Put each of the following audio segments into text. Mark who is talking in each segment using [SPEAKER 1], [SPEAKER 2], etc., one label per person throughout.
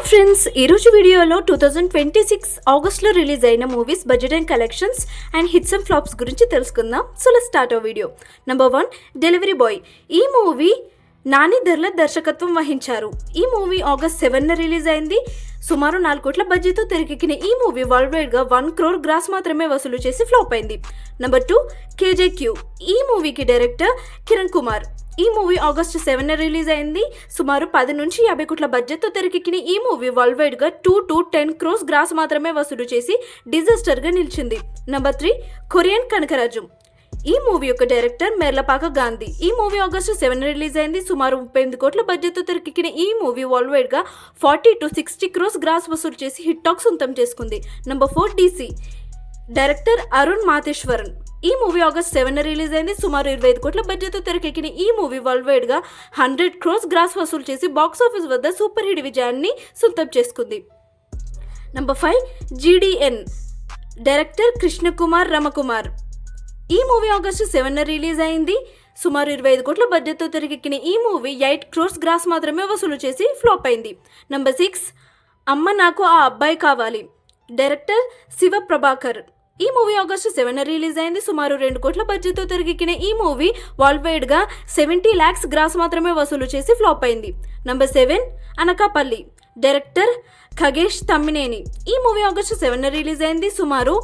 [SPEAKER 1] Friends, ఈరోజు వీడియోలో 2026 ఆగస్ట్లో రిలీజ్ అయిన movies budget and collections and hits and flops గురించి తెలుసుకుందాం. So let's start our video. Number 1, delivery boy. ఈ మూవీ నాని ధర్లత్ దర్శకత్వం వహించారు. ఈ మూవీ ఆగస్ట్ 7న రిలీజ్ అయింది. సుమారు 4 కోట్ల బడ్జెట్తో తెరకెక్కిన ఈ మూవీ వరల్డ్ వైడ్గా 1 crore గ్రాస్ మాత్రమే వసూలు చేసి ఫ్లాప్ అయింది. నెంబర్ 2, కేజేక్యూ. ఈ మూవీకి డైరెక్టర్ కిరణ్ కుమార్. ఈ మూవీ ఆగస్టు 7న రిలీజ్ అయింది. సుమారు 10 నుంచి 50 కోట్ల బడ్జెట్తో తెరకెక్కిన ఈ మూవీ వరల్డ్ వైడ్గా 2 to 10 crores గ్రాస్ మాత్రమే వసూలు చేసి డిజాస్టర్గా నిలిచింది. Number 3, Korean Kanakaraju. ఈ మూవీ యొక్క డైరెక్టర్ మెర్లపాక గాంధీ. ఈ మూవీ ఆగస్టు 7న రిలీజ్ అయింది. సుమారు 38 కోట్ల బడ్జెట్తో తెరకెక్కిన ఈ మూవీ వరల్డ్ వైడ్గా 40 to 60 crores గ్రాస్ వసూలు చేసి హిట్ టాక్ సొంతం చేసుకుంది. Number 4, DC. డైరెక్టర్ అరుణ్ మాతేశ్వరన్. ఈ మూవీ ఆగస్ట్ 7న రిలీజ్ అయింది. సుమారు 25 కోట్ల బడ్జెట్తో తెరకెక్కిన ఈ మూవీ వరల్డ్ వైడ్గా 100 crores గ్రాస్ వసూలు చేసి బాక్స్ ఆఫీస్ వద్ద సూపర్ హిట్ విజయాన్ని సొంతం చేసుకుంది. నెంబర్ 5, జీడీఎన్. డైరెక్టర్ కృష్ణకుమార్ రమకుమార్. ఈ మూవీ ఆగస్టు 7న రిలీజ్ అయింది. సుమారు 25 కోట్ల బడ్జెట్తో తెరకెక్కిన ఈ మూవీ 8 crores గ్రాస్ మాత్రమే వసూలు చేసి ఫ్లాప్ అయింది. నెంబర్ 6, అమ్మ నాకు ఆ అబ్బాయి కావాలి. డైరెక్టర్ శివ ప్రభాకర్. ఈ మూవీ ఆగస్టు 7న రిలీజ్ అయింది. సుమారు 2 కోట్ల బడ్జెట్తో తెరకెక్కిన ఈ మూవీ వరల్డ్ వైడ్గా 70 lakhs గ్రాస్ మాత్రమే వసూలు చేసి ఫ్లాప్ అయింది. నెంబర్ 7, అనకాపల్లి. డైరెక్టర్ ఖగేష్ తమ్మినేని. ఈ మూవీ ఆగస్టు 7న రిలీజ్ అయింది. సుమారు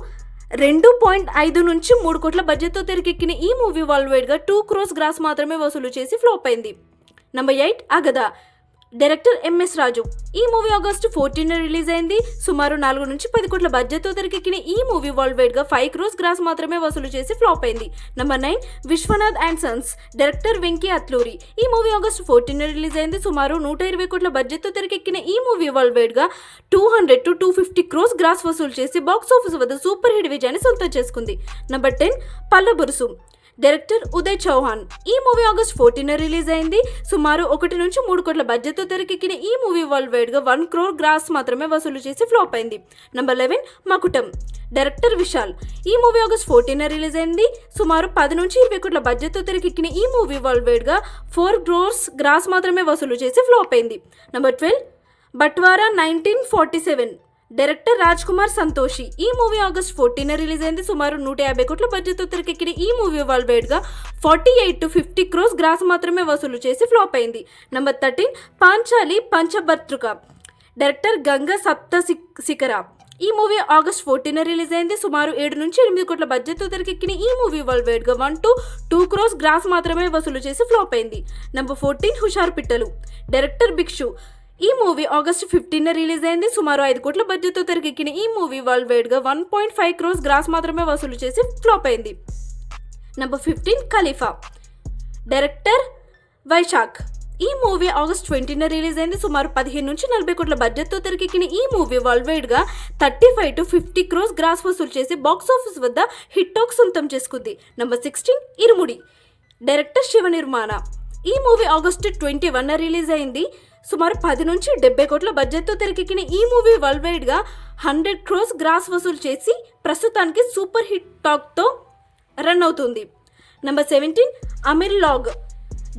[SPEAKER 1] 2.5 నుంచి 3 కోట్ల బడ్జెట్తో తెరకెక్కిన ఈ మూవీ వరల్డ్ వైడ్గా 2 crores గ్రాస్ మాత్రమే వసూలు చేసి ఫ్లాప్ అయింది. నెంబర్ 8, అగద. డైరెక్టర్ ఎంఎస్ రాజు. ఈ మూవీ ఆగస్టు 14న రిలీజ్ అయింది. సుమారు 4 నుంచి 10 కోట్ల బడ్జెట్తో తెరకెక్కిన ఈ మూవీ వరల్డ్ వైడ్గా 5 crores గ్రాస్ మాత్రమే వసూలు చేసి ఫ్లాప్ అయింది. Number 9, Vishwanath and sons. Director Venky Atluri. ఈ మూవీ ఆగస్టు 14న రిలీజ్ అయింది. సుమారు 120 కోట్ల బడ్జెట్తో తెరకెక్కిన ఈ మూవీ వరల్డ్ వైడ్గా 200 to 250 crores గ్రాస్ వసూలు చేసి బాక్స్ ఆఫీస్ వద్ద సూపర్ హిట్ విజయాన్ని సొంతం చేసుకుంది. నెంబర్ 10, పల్లబురుసు. డైరెక్టర్ ఉదయ్ చౌహాన్. ఈ మూవీ ఆగస్ట్ 14న రిలీజ్ అయింది. సుమారు 1 నుంచి 3 కోట్ల బడ్జెట్తో తెరకెక్కిన ఈ మూవీ వరల్డ్ వైడ్గా 1 crore గ్రాస్ మాత్రమే వసూలు చేసి ఫ్లాప్ అయింది. నెంబర్ 11, మకుటం. డైరెక్టర్ విశాల్. ఈ మూవీ ఆగస్ట్ 14న రిలీజ్ అయింది. సుమారు 10 నుంచి 20 కోట్ల బడ్జెట్తో తెరకెక్కిన ఈ మూవీ వరల్డ్ వైడ్గా 4 crores గ్రాస్ మాత్రమే వసూలు చేసి ఫ్లాప్ అయింది. నెంబర్ 12, బట్వారా 1947. డైరెక్టర్ రాజ్ కుమార్ సంతోషి. ఈ మూవీ ఆగస్ట్ 14న రిలీజ్ అయింది. సుమారు 150 కోట్ల బడ్జెట్తో తెరకెక్కిన ఈ మూవీ వరల్డ్ వైడ్గా 48 to 50 crores గ్రాస్ మాత్రమే వసూలు చేసి ఫ్లాప్ అయింది. నెంబర్ 13, పాంచాలి పంచభర్తృక. డైరెక్టర్ గంగా సప్త శిఖర. ఈ మూవీ ఆగస్ట్ 14న రిలీజ్ అయింది. సుమారు 7 నుంచి 8 కోట్ల బడ్జెట్తో తెరకెక్కిన ఈ మూవీ వరల్డ్ వైడ్గా 1 to 2 crores గ్రాస్ మాత్రమే వసూలు చేసి ఫ్లాప్ అయింది. నెంబర్ 14, హుషారు పిట్టలు. డైరెక్టర్ భిక్షు. ఈ మూవీ ఆగస్టు 15న రిలీజ్ అయింది. సుమారు 5 కోట్ల బడ్జెట్తో తెరకెక్కిన ఈ మూవీ వరల్డ్ వైడ్గా 1.5 crores గ్రాస్ మాత్రమే వసూలు చేసి ఫ్లాప్ అయింది. నెంబర్ 15, ఖలీఫా. డైరెక్టర్ వైశాఖ్. ఈ మూవీ ఆగస్ట్ 20న రిలీజ్ అయింది. సుమారు 15 నుంచి 40 కోట్ల బడ్జెట్తో తెరకెక్కిన ఈ మూవీ వరల్డ్ వైడ్గా 35 to 50 crores గ్రాస్ వసూలు చేసి బాక్స్ ఆఫీస్ వద్ద హిట్ టాక్ సొంతం చేసుకుంది. నెంబర్ 16, ఇరుముడి. డైరెక్టర్ శివ నిర్మాణ. ఈ మూవీ ఆగస్టు 21న రిలీజ్ అయింది. సుమారు 10 నుంచి 70 కోట్ల బడ్జెట్తో తెరకెక్కిన ఈ మూవీ వరల్డ్ వైడ్గా 100 crores గ్రాస్ వసూలు చేసి ప్రస్తుతానికి సూపర్ హిట్ టాక్తో రన్ అవుతుంది. నెంబర్ 17, అమీర్ లాగ్.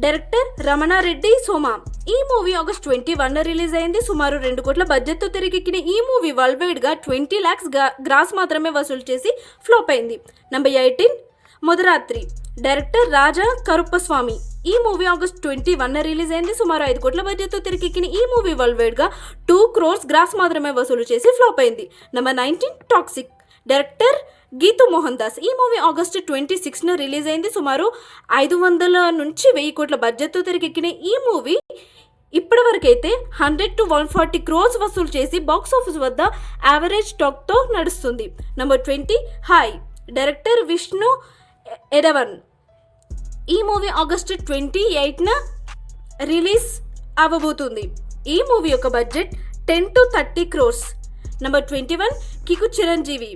[SPEAKER 1] డైరెక్టర్ రమణారెడ్డి సోమా. ఈ మూవీ ఆగస్ట్ 21న రిలీజ్ అయింది. సుమారు 2 కోట్ల బడ్జెట్తో తెరకెక్కిన ఈ మూవీ వరల్డ్ వైడ్గా 20 lakhs గ్రాస్ మాత్రమే వసూలు చేసి ఫ్లాప్ అయింది. నెంబర్ 18, మొదరాత్రి. డైరెక్టర్ రాజా కరుప్పస్వామి. ఈ మూవీ ఆగస్ట్ 21న రిలీజ్ అయింది. సుమారు 5 కోట్ల బడ్జెట్తో తెరకెక్కిన ఈ మూవీ వరల్డ్ వైడ్గా 2 crores గ్రాస్ మాత్రమే వసూలు చేసి ఫ్లాప్ అయింది. Number 19, Toxic. Director Geetu Mohan Das. ఈ మూవీ ఆగస్టు 26న రిలీజ్ అయింది. సుమారు 500 నుంచి 1000 కోట్ల బడ్జెట్తో తెరకెక్కిన ఈ మూవీ ఇప్పటి వరకైతే 100 to 140 crores వసూలు చేసి బాక్స్ ఆఫీస్ వద్ద యావరేజ్ టాక్తో నడుస్తుంది. Number 20, hi. Director Vishnu Edavan. ఈ మూవీ ఆగస్టు 28న రిలీజ్ అవ్వబోతుంది. ఈ మూవీ యొక్క బడ్జెట్ 10 to 30 crores. నెంబర్ 21, కికు చిరంజీవి.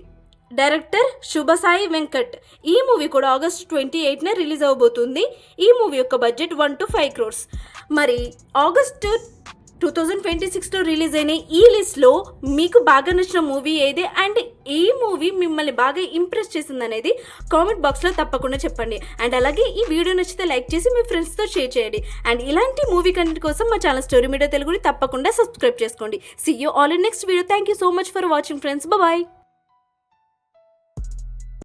[SPEAKER 1] డైరెక్టర్ శుభసాయి వెంకట్. ఈ మూవీ కూడా ఆగస్ట్ 28న రిలీజ్ అవ్వబోతుంది. ఈ మూవీ యొక్క బడ్జెట్ 1 to 5 crores. మరి ఆగస్టు 2026లో రిలీజ్ అయిన ఈ లిస్ట్లో మీకు బాగా నచ్చిన మూవీ ఏది అండ్ ఈ మూవీ మిమ్మల్ని బాగా ఇంప్రెస్ చేసింది అనేది కామెంట్ బాక్స్లో తప్పకుండా చెప్పండి. అండ్ అలాగే ఈ వీడియో నచ్చితే లైక్ చేసి మీ ఫ్రెండ్స్తో షేర్ చేయండి. అండ్ ఇలాంటి మూవీ కంటెంట్ కోసం మా ఛానల్ స్టోరీ మీడియా తెలుగుని తప్పకుండా సబ్స్క్రైబ్ చేసుకోండి. See you all in next video. Thank you so much for watching friends. Bye.